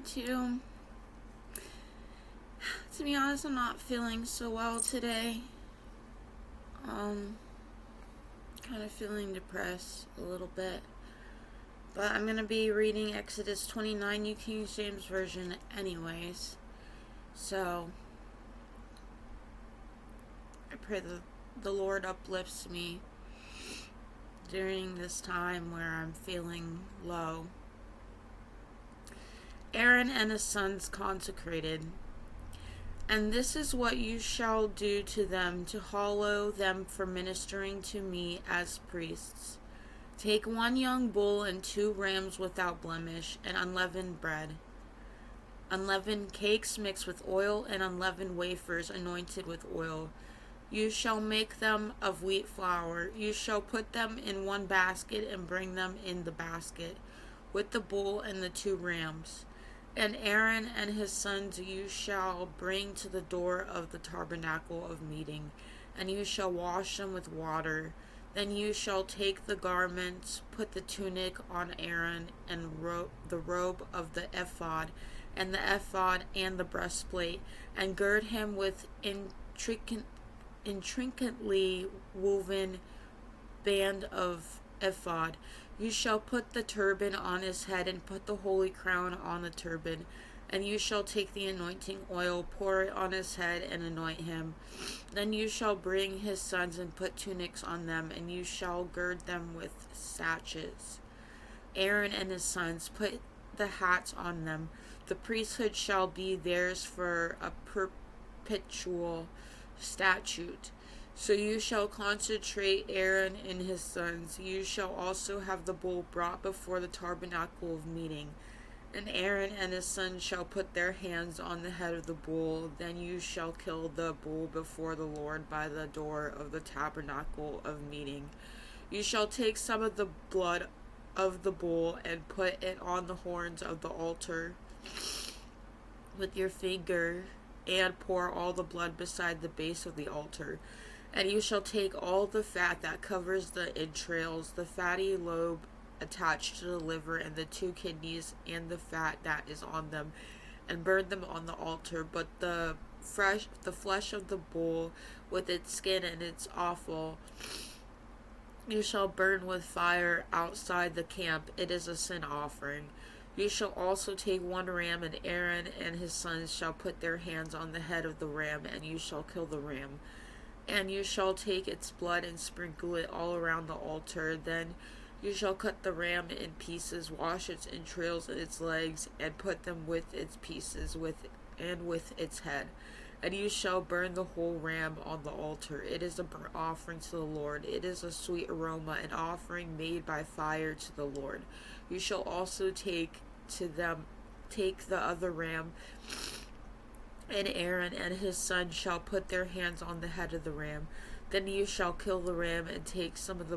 wanted to be honest, I'm not feeling so well today. Kind of feeling depressed a little bit. But I'm going to be reading Exodus 29, New King James Version anyways. So, I pray that the Lord uplifts me during this time where I'm feeling low. Aaron and his sons consecrated. And this is what you shall do to them to hallow them for ministering to me as priests. Take 1 young bull and 2 rams without blemish, and unleavened bread, unleavened cakes mixed with oil, and unleavened wafers anointed with oil. You shall make them of wheat flour. You shall put them in 1 basket and bring them in the basket, with the bull and the 2 rams. And Aaron and his sons you shall bring to the door of the tabernacle of meeting, and you shall wash them with water. Then you shall take the garments, put the tunic on Aaron, and the robe of the ephod, and the ephod and the breastplate, and gird him with intricately woven band of ephod. You shall put the turban on his head, and put the holy crown on the turban. And you shall take the anointing oil, pour it on his head, and anoint him. Then you shall bring his sons and put tunics on them, and you shall gird them with sashes. Aaron and his sons put the hats on them. The priesthood shall be theirs for a perpetual statute. So you shall consecrate Aaron and his sons. You shall also have the bull brought before the tabernacle of meeting. And Aaron and his sons shall put their hands on the head of the bull. Then you shall kill the bull before the Lord by the door of the tabernacle of meeting. You shall take some of the blood of the bull and put it on the horns of the altar with your finger, and pour all the blood beside the base of the altar. And you shall take all the fat that covers the entrails, the fatty lobe attached to the liver, and the 2 kidneys, and the fat that is on them, and burn them on the altar. But the flesh of the bull, with its skin and its offal, you shall burn with fire outside the camp. It is a sin offering. You shall also take 1 ram, and Aaron and his sons shall put their hands on the head of the ram, and you shall kill the ram. And you shall take its blood and sprinkle it all around the altar. Then you shall cut the ram in pieces, wash its entrails and its legs, and put them with its pieces with its head. And you shall burn the whole ram on the altar. It is a burnt offering to the Lord. It is a sweet aroma, an offering made by fire to the Lord. You shall also take the other ram, and Aaron and his son shall put their hands on the head of the ram. Then you shall kill the ram, and take some of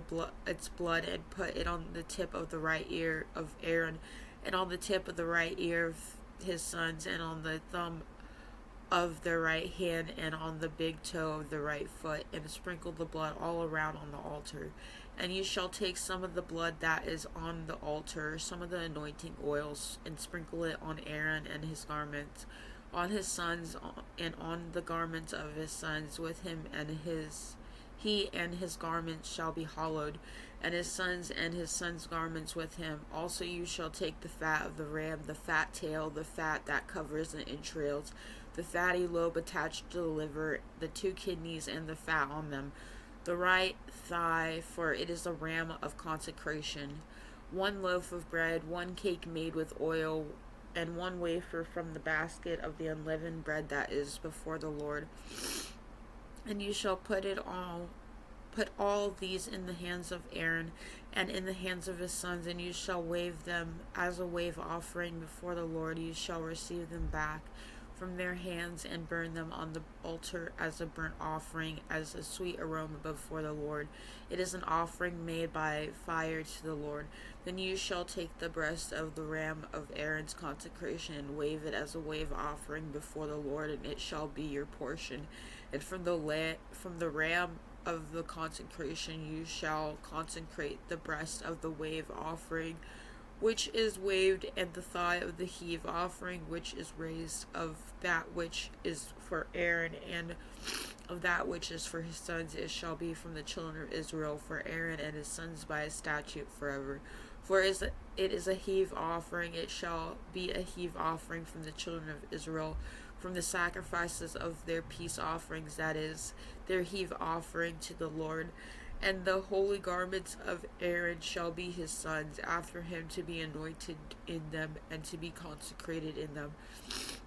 its blood, and put it on the tip of the right ear of Aaron, and on the tip of the right ear of his sons, and on the thumb of their right hand, and on the big toe of the right foot, and sprinkle the blood all around on the altar. And you shall take some of the blood that is on the altar, some of the anointing oils, and sprinkle it on Aaron and his garments, on his sons, and on the garments of his sons with him, and he and his garments shall be hallowed, and his sons and his sons' garments with him. Also you shall take the fat of the ram, the fat tail, the fat that covers the entrails, the fatty lobe attached to the liver, the 2 kidneys, and the fat on them, the right thigh, for it is a ram of consecration. 1 loaf of bread, 1 cake made with oil, and 1 wafer from the basket of the unleavened bread that is before the Lord. And you shall put all these in the hands of Aaron and in the hands of his sons, and you shall wave them as a wave offering before the Lord. You shall receive them back from their hands and burn them on the altar as a burnt offering, as a sweet aroma before the Lord. It is an offering made by fire to the Lord. Then you shall take the breast of the ram of Aaron's consecration, and wave it as a wave offering before the Lord, and it shall be your portion. And from the ram of the consecration you shall consecrate the breast of the wave offering which is waved, and the thigh of the heave offering which is raised, of that which is for Aaron, and of that which is for his sons. It shall be from the children of Israel for Aaron and his sons by a statute forever. For it is a heave offering, it shall be a heave offering from the children of Israel, from the sacrifices of their peace offerings, that is, their heave offering to the Lord. And the holy garments of Aaron shall be his sons after him, to be anointed in them and to be consecrated in them.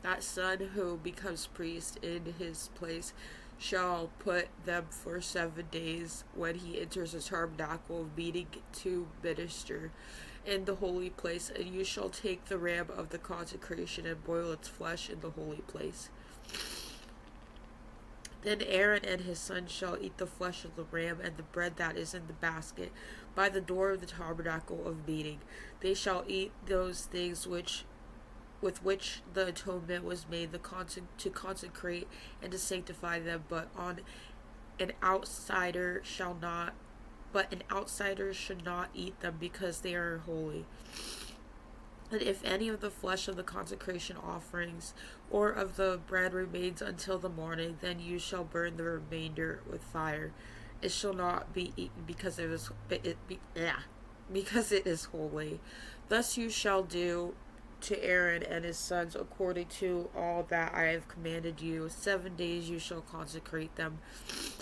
That son who becomes priest in his place shall put them for 7 days when he enters the tabernacle of meeting to minister in the holy place. And you shall take the ram of the consecration and boil its flesh in the holy place. Then Aaron and his sons shall eat the flesh of the ram and the bread that is in the basket by the door of the tabernacle of meeting. They shall eat those things with which the atonement was made, to consecrate and to sanctify them. But an outsider should not eat them, because they are holy. And if any of the flesh of the consecration offerings or of the bread remains until the morning, then you shall burn the remainder with fire. It shall not be eaten, because it is holy. Thus you shall do to Aaron and his sons according to all that I have commanded you. 7 days you shall consecrate them,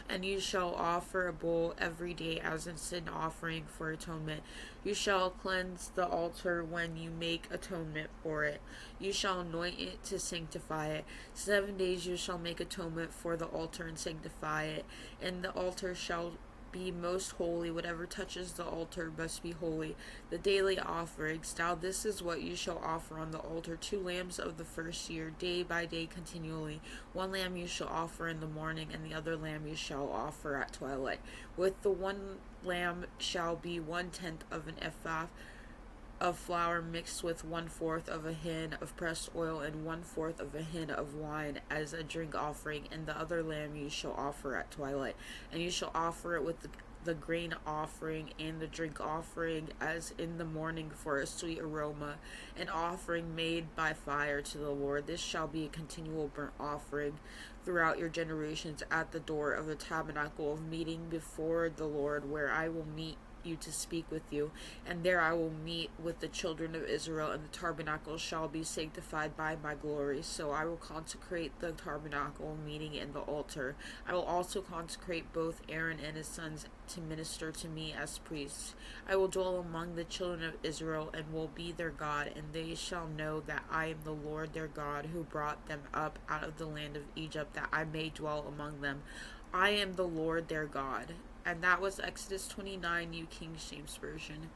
and you shall offer a bull every day as a sin offering for atonement. You shall cleanse the altar when you make atonement for it. You shall anoint it to sanctify it. 7 days you shall make atonement for the altar and sanctify it, and the altar shall be most holy. Whatever touches the altar must be holy. The daily offerings. Now this is what you shall offer on the altar: 2 lambs of the first year, day by day continually. 1 lamb you shall offer in the morning, and the other lamb you shall offer at twilight. With the 1 lamb shall be 1/10 of an ephah of flour mixed with 1/4 of a hin of pressed oil and 1/4 of a hin of wine as a drink offering. And the other lamb you shall offer at twilight. And you shall offer it with the grain offering and the drink offering as in the morning for a sweet aroma, an offering made by fire to the Lord. This shall be a continual burnt offering throughout your generations at the door of the tabernacle of meeting before the Lord, where I will meet you to speak with you, and there I will meet with the children of Israel, and the tabernacle shall be sanctified by my glory. So I will consecrate the tabernacle meeting and the altar. I will also consecrate both Aaron and his sons to minister to me as priests. I will dwell among the children of Israel and will be their God, and they shall know that I am the Lord their God, who brought them up out of the land of Egypt, that I may dwell among them. I am the Lord their God. And that was Exodus 29, New King James Version.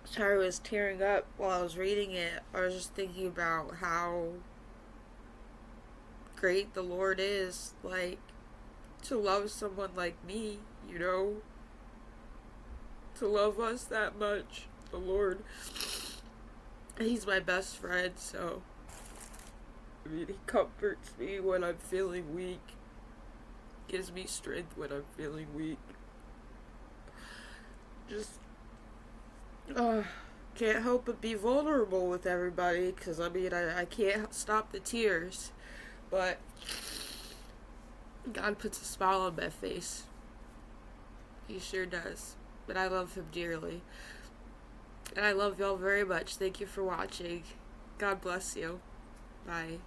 Sorry, I was tearing up while I was reading it. I was just thinking about how great the Lord is, like, to love someone like me, you know? To love us that much, the Lord. He's my best friend, so, I mean, he comforts me when I'm feeling weak. Gives me strength when I'm feeling weak. Just can't help but be vulnerable with everybody, because I mean I can't stop the tears, but God puts a smile on my face. He sure does. But I love him dearly, and I love y'all very much. Thank you for watching. God bless you. Bye.